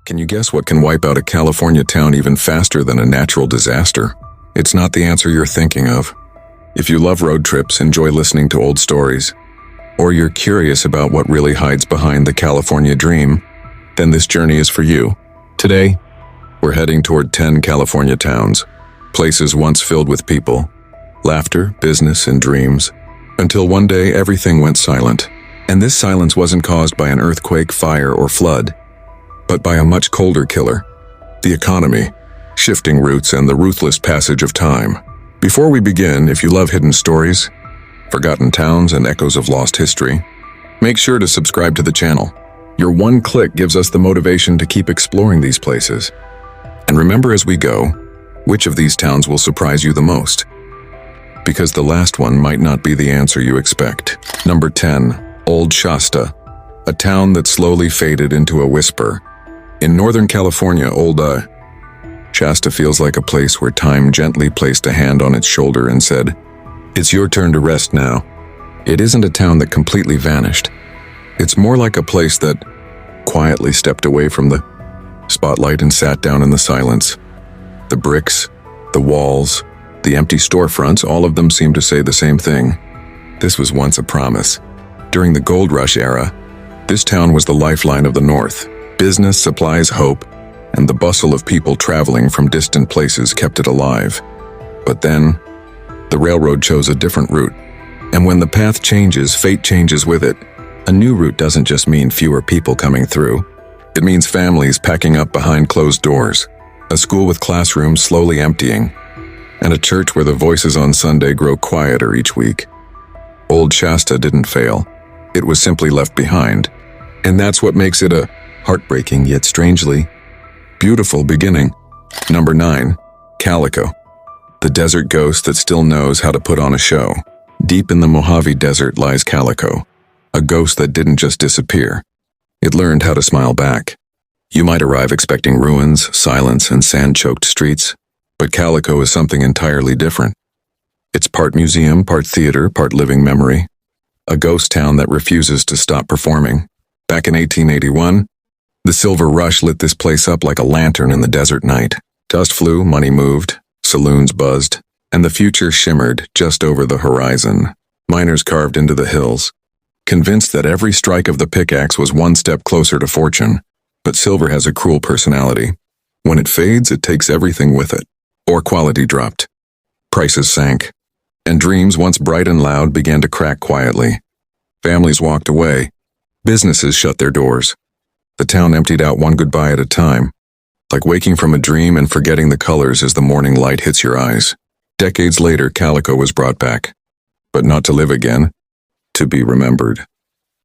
Can you guess what can wipe out a California town even faster than a natural disaster? It's not the answer you're thinking of. If you love road trips, enjoy listening to old stories, or you're curious about what really hides behind the California dream, then this journey is for you. Today, we're heading toward 10 California towns, places once filled with people, laughter, business, and dreams, until one day everything went silent. And this silence wasn't caused by an earthquake, fire, or flood, but by a much colder killer: the economy, shifting routes, and the ruthless passage of time. Before we begin, if you love hidden stories, forgotten towns, and echoes of lost history, make sure to subscribe to the channel. Your one click gives us the motivation to keep exploring these places. And remember as we go, which of these towns will surprise you the most? Because the last one might not be the answer you expect. Number 10, Old Shasta, a town that slowly faded into a whisper. In Northern California, Old Shasta feels like a place where time gently placed a hand on its shoulder and said, "It's your turn to rest now." It isn't a town that completely vanished. It's more like a place that quietly stepped away from the spotlight and sat down in the silence. The bricks, the walls, the empty storefronts, all of them seem to say the same thing. This was once a promise. During the gold rush era, this town was the lifeline of the North. Business, supplies, hope, and the bustle of people traveling from distant places kept it alive. But then, the railroad chose a different route. And when the path changes, fate changes with it. A new route doesn't just mean fewer people coming through. It means families packing up behind closed doors, a school with classrooms slowly emptying, and a church where the voices on Sunday grow quieter each week. Old Shasta didn't fail. It was simply left behind. And that's what makes it a heartbreaking yet strangely beautiful beginning. Number 9, Calico, the desert ghost that still knows how to put on a show. Deep in the Mojave Desert lies Calico, a ghost that didn't just disappear. It learned how to smile back. You might arrive expecting ruins, silence, and sand-choked streets, but Calico is something entirely different. It's part museum, part theater, part living memory. A ghost town that refuses to stop performing. Back in 1881, the Silver Rush lit this place up like a lantern in the desert night. Dust flew, money moved, saloons buzzed, and the future shimmered just over the horizon. Miners carved into the hills, convinced that every strike of the pickaxe was one step closer to fortune. But silver has a cruel personality. When it fades, it takes everything with it. Ore quality dropped. Prices sank. And dreams, once bright and loud, began to crack quietly. Families walked away. Businesses shut their doors. The town emptied out one goodbye at a time, like waking from a dream and forgetting the colors as the morning light hits your eyes. Decades later, Calico was brought back. But not to live again, to be remembered.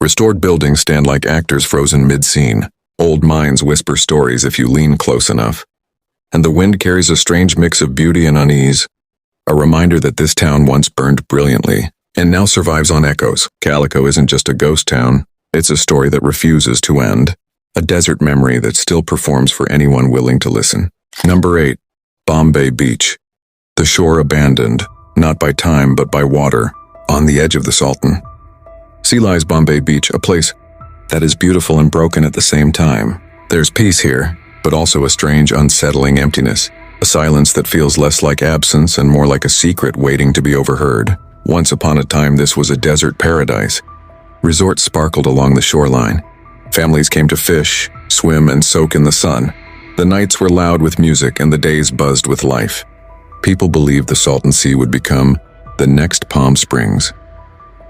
Restored buildings stand like actors frozen mid-scene. Old mines whisper stories if you lean close enough. And the wind carries a strange mix of beauty and unease, a reminder that this town once burned brilliantly and now survives on echoes. Calico isn't just a ghost town, it's a story that refuses to end. A desert memory that still performs for anyone willing to listen. Number 8, Bombay Beach. The shore abandoned, not by time but by water, on the edge of the Sultan. See lies Bombay Beach, a place that is beautiful and broken at the same time. There's peace here, but also a strange, unsettling emptiness. A silence that feels less like absence and more like a secret waiting to be overheard. Once upon a time, this was a desert paradise. Resorts sparkled along the shoreline. Families came to fish, swim, and soak in the sun. The nights were loud with music and the days buzzed with life. People believed the Salton Sea would become the next Palm Springs.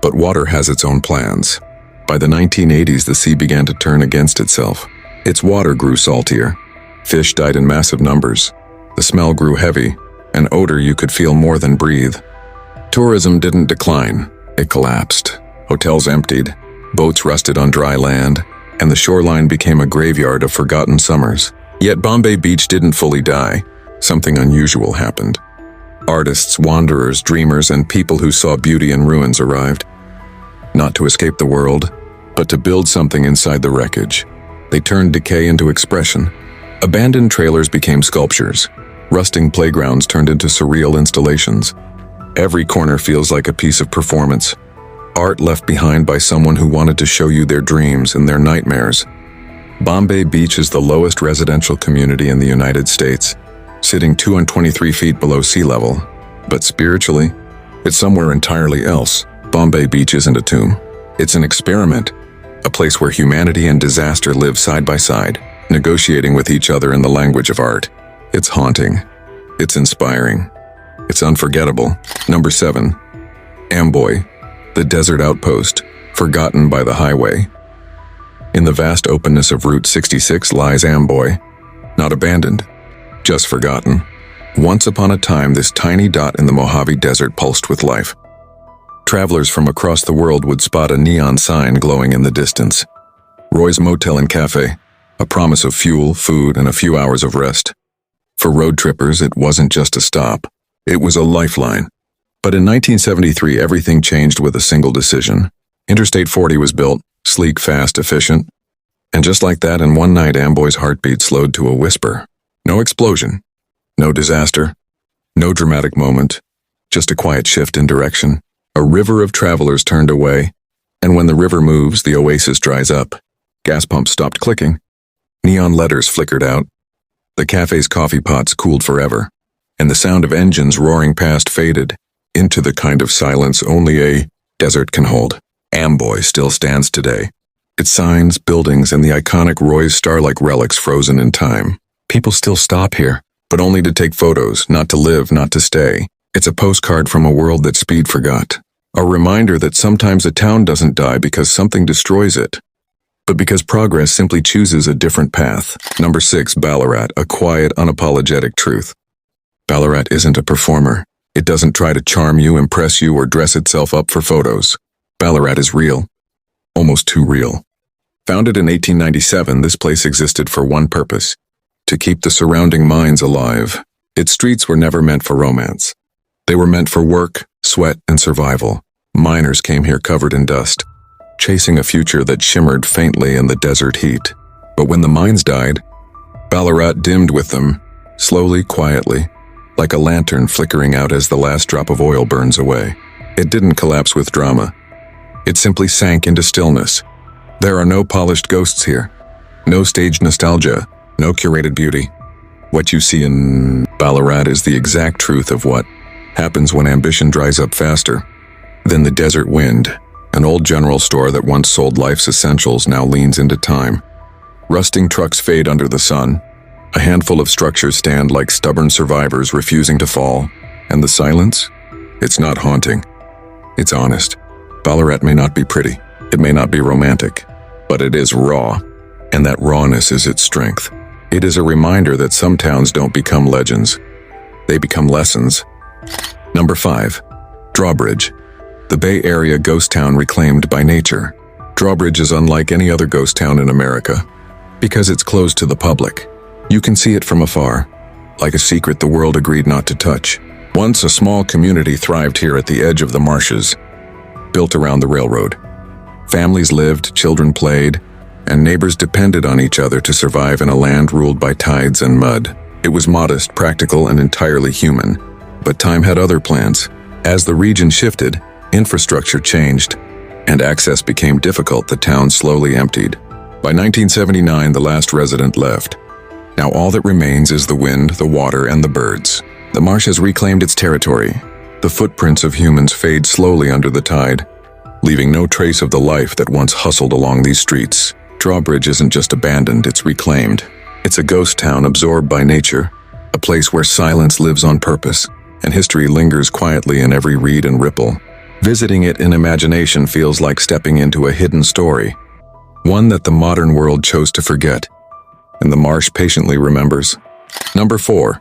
But water has its own plans. By the 1980s, the sea began to turn against itself. Its water grew saltier. Fish died in massive numbers. The smell grew heavy, an odor you could feel more than breathe. Tourism didn't decline, it collapsed. Hotels emptied, boats rusted on dry land, and the shoreline became a graveyard of forgotten summers. Yet Bombay Beach didn't fully die. Something unusual happened. Artists, wanderers, dreamers, and people who saw beauty in ruins arrived. Not to escape the world, but to build something inside the wreckage. They turned decay into expression. Abandoned trailers became sculptures. Rusting playgrounds turned into surreal installations. Every corner feels like a piece of performance. Art left behind by someone who wanted to show you their dreams and their nightmares. Bombay Beach is the lowest residential community in the United States, sitting 223 feet below sea level. But spiritually, it's somewhere entirely else. Bombay Beach isn't a tomb. It's an experiment, a place where humanity and disaster live side by side, negotiating with each other in the language of art. It's haunting. It's inspiring. It's unforgettable. Number 7. Amboy, the desert outpost, forgotten by the highway. In the vast openness of Route 66 lies Amboy, not abandoned, just forgotten. Once upon a time, this tiny dot in the Mojave Desert pulsed with life. Travelers from across the world would spot a neon sign glowing in the distance. Roy's Motel and Cafe, a promise of fuel, food, and a few hours of rest. For road trippers, it wasn't just a stop. It was a lifeline. But in 1973, everything changed with a single decision. Interstate 40 was built, sleek, fast, efficient. And just like that, in one night, Amboy's heartbeat slowed to a whisper. No explosion. No disaster. No dramatic moment. Just a quiet shift in direction. A river of travelers turned away. And when the river moves, the oasis dries up. Gas pumps stopped clicking. Neon letters flickered out. The cafe's coffee pots cooled forever. And the sound of engines roaring past faded into the kind of silence only a desert can hold. Amboy still stands today. Its signs, buildings, and the iconic Roy's star-like relics frozen in time. People still stop here, but only to take photos, not to live, not to stay. It's a postcard from a world that speed forgot. A reminder that sometimes a town doesn't die because something destroys it, but because progress simply chooses a different path. Number 6, Ballarat, a quiet, unapologetic truth. Ballarat isn't a performer. It doesn't try to charm you, impress you, or dress itself up for photos. Ballarat is real. Almost too real. Founded in 1897, this place existed for one purpose: to keep the surrounding mines alive. Its streets were never meant for romance. They were meant for work, sweat, and survival. Miners came here covered in dust, chasing a future that shimmered faintly in the desert heat. But when the mines died, Ballarat dimmed with them, slowly, quietly, like a lantern flickering out as the last drop of oil burns away. It didn't collapse with drama. It simply sank into stillness. There are no polished ghosts here, no staged nostalgia, no curated beauty. What you see in Ballarat is the exact truth of what happens when ambition dries up faster than the desert wind. An old general store that once sold life's essentials now leans into time. Rusting trucks fade under the sun. A handful of structures stand like stubborn survivors refusing to fall. And the silence? It's not haunting. It's honest. Ballarat may not be pretty. It may not be romantic. But it is raw. And that rawness is its strength. It is a reminder that some towns don't become legends. They become lessons. Number 5. Drawbridge, the Bay Area ghost town reclaimed by nature. Drawbridge is unlike any other ghost town in America because it's closed to the public. You can see it from afar, like a secret the world agreed not to touch. Once a small community thrived here at the edge of the marshes, built around the railroad. Families lived, children played, and neighbors depended on each other to survive in a land ruled by tides and mud. It was modest, practical, and entirely human. But time had other plans. As the region shifted, infrastructure changed, and access became difficult. The town slowly emptied. By 1979, the last resident left. Now all that remains is the wind, the water, and the birds. The marsh has reclaimed its territory. The footprints of humans fade slowly under the tide, leaving no trace of the life that once hustled along these streets. Drawbridge isn't just abandoned, it's reclaimed. It's a ghost town absorbed by nature, a place where silence lives on purpose, and history lingers quietly in every reed and ripple. Visiting it in imagination feels like stepping into a hidden story, one that the modern world chose to forget, and the marsh patiently remembers. Number 4.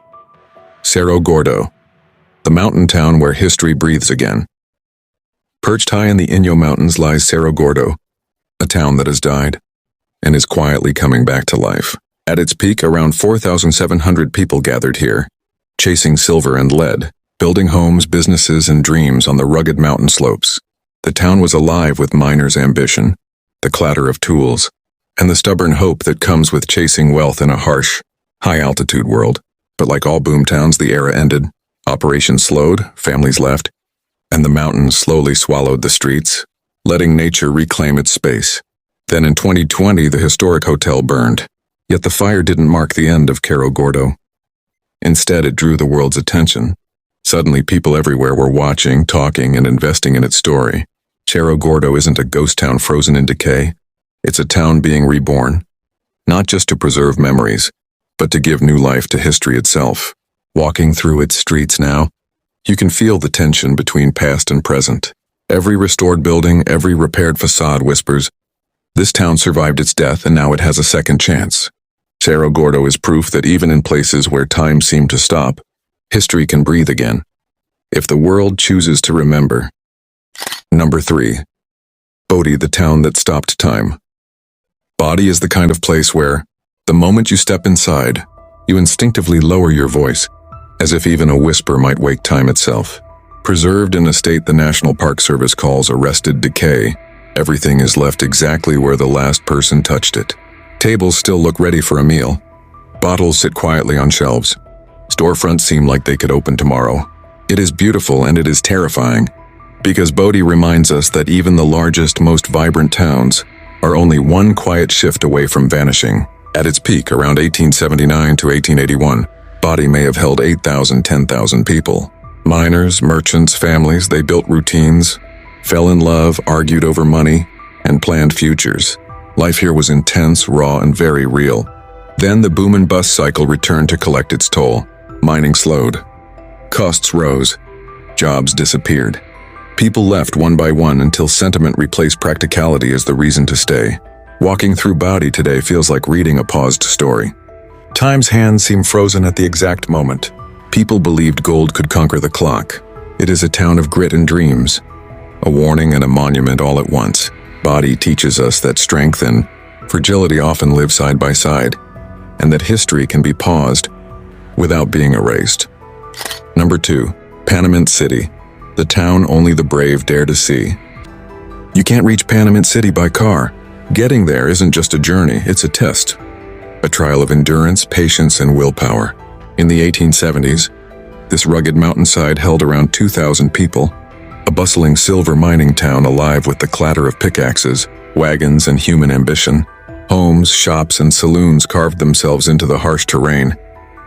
Cerro Gordo, the mountain town where history breathes again. Perched high in the Inyo Mountains lies Cerro Gordo, a town that has died, and is quietly coming back to life. At its peak, around 4,700 people gathered here, chasing silver and lead, building homes, businesses, and dreams on the rugged mountain slopes. The town was alive with miners' ambition, the clatter of tools, and the stubborn hope that comes with chasing wealth in a harsh, high-altitude world. But like all boom towns, the era ended. Operations slowed, families left, and the mountains slowly swallowed the streets, letting nature reclaim its space. Then in 2020, the historic hotel burned. Yet the fire didn't mark the end of Cerro Gordo. Instead, it drew the world's attention. Suddenly, people everywhere were watching, talking, and investing in its story. Cerro Gordo isn't a ghost town frozen in decay. It's a town being reborn. Not just to preserve memories, but to give new life to history itself. Walking through its streets now, you can feel the tension between past and present. Every restored building, every repaired facade whispers, this town survived its death and now it has a second chance. Cerro Gordo is proof that even in places where time seemed to stop, history can breathe again, if the world chooses to remember. Number 3. Bodhi, the town that stopped time. Bodhi is the kind of place where, the moment you step inside, you instinctively lower your voice, as if even a whisper might wake time itself. Preserved in a state the National Park Service calls arrested decay, everything is left exactly where the last person touched it. Tables still look ready for a meal. Bottles sit quietly on shelves. Storefronts seem like they could open tomorrow. It is beautiful and it is terrifying, because Bodhi reminds us that even the largest, most vibrant towns are only one quiet shift away from vanishing. At its peak, around 1879 to 1881, Bodhi may have held 8,000, 10,000 people. Miners, merchants, families, they built routines, fell in love, argued over money, and planned futures. Life here was intense, raw, and very real. Then the boom and bust cycle returned to collect its toll. Mining slowed. Costs rose. Jobs disappeared. People left one by one until sentiment replaced practicality as the reason to stay. Walking through Bodhi today feels like reading a paused story. Time's hands seem frozen at the exact moment. People believed gold could conquer the clock. It is a town of grit and dreams. A warning and a monument all at once. Bodhi teaches us that strength and fragility often live side by side, and that history can be paused without being erased. Number 2. Panamint City, the town only the brave dare to see. You can't reach Panamint City by car. Getting there isn't just a journey, it's a test. A trial of endurance, patience, and willpower. In the 1870s, this rugged mountainside held around 2,000 people, a bustling silver mining town alive with the clatter of pickaxes, wagons, and human ambition. Homes, shops, and saloons carved themselves into the harsh terrain,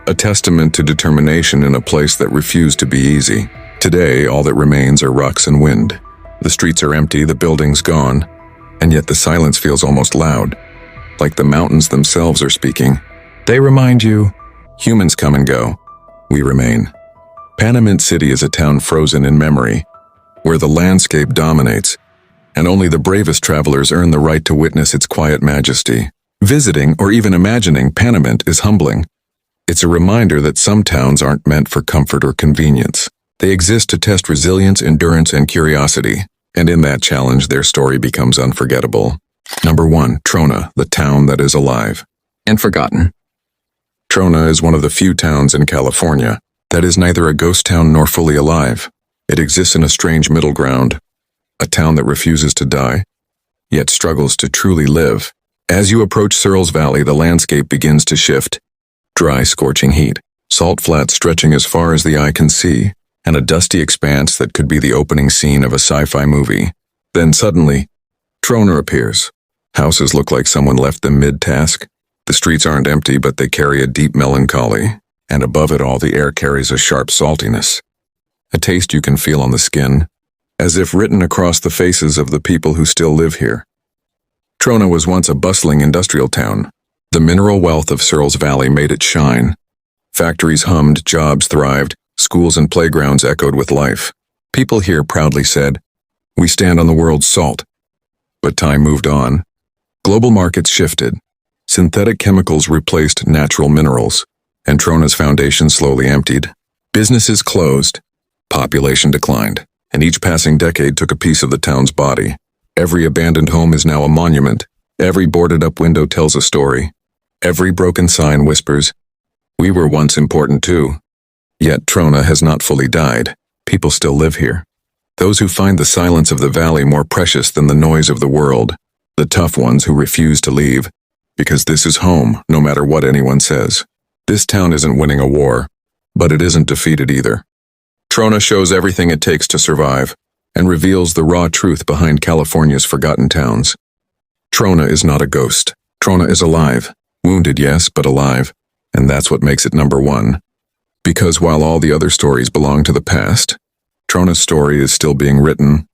a testament to determination in a place that refused to be easy. Today, all that remains are rocks and wind. The streets are empty, the buildings gone, and yet the silence feels almost loud, like the mountains themselves are speaking. They remind you, humans come and go, we remain. Panamint City is a town frozen in memory, where the landscape dominates, and only the bravest travelers earn the right to witness its quiet majesty. Visiting or even imagining Panamint is humbling. It's a reminder that some towns aren't meant for comfort or convenience. They exist to test resilience, endurance, and curiosity, and in that challenge, their story becomes unforgettable. Number 1. Trona, the town that is alive and forgotten. Trona is one of the few towns in California that is neither a ghost town nor fully alive. It exists in a strange middle ground, a town that refuses to die, yet struggles to truly live. As you approach Searles Valley, the landscape begins to shift. Dry, scorching heat, salt flats stretching as far as the eye can see, and a dusty expanse that could be the opening scene of a sci-fi movie. Then suddenly, Trona appears. Houses look like someone left them mid-task. The streets aren't empty, but they carry a deep melancholy, and above it all the air carries a sharp saltiness. A taste you can feel on the skin, as if written across the faces of the people who still live here. Trona was once a bustling industrial town. The mineral wealth of Searles Valley made it shine. Factories hummed, jobs thrived, schools and playgrounds echoed with life. People here proudly said, "We stand on the world's salt." But time moved on. Global markets shifted. Synthetic chemicals replaced natural minerals, and Trona's foundation slowly emptied. Businesses closed. Population declined, and each passing decade took a piece of the town's body. Every abandoned home is now a monument. Every boarded-up window tells a story. Every broken sign whispers, "We were once important too." Yet Trona has not fully died. People still live here. Those who find the silence of the valley more precious than the noise of the world. The tough ones who refuse to leave, because this is home, no matter what anyone says. This town isn't winning a war, but it isn't defeated either. Trona shows everything it takes to survive, and reveals the raw truth behind California's forgotten towns. Trona is not a ghost. Trona is alive. Wounded, yes, but alive. And that's what makes it number one. Because while all the other stories belong to the past, Trona's story is still being written,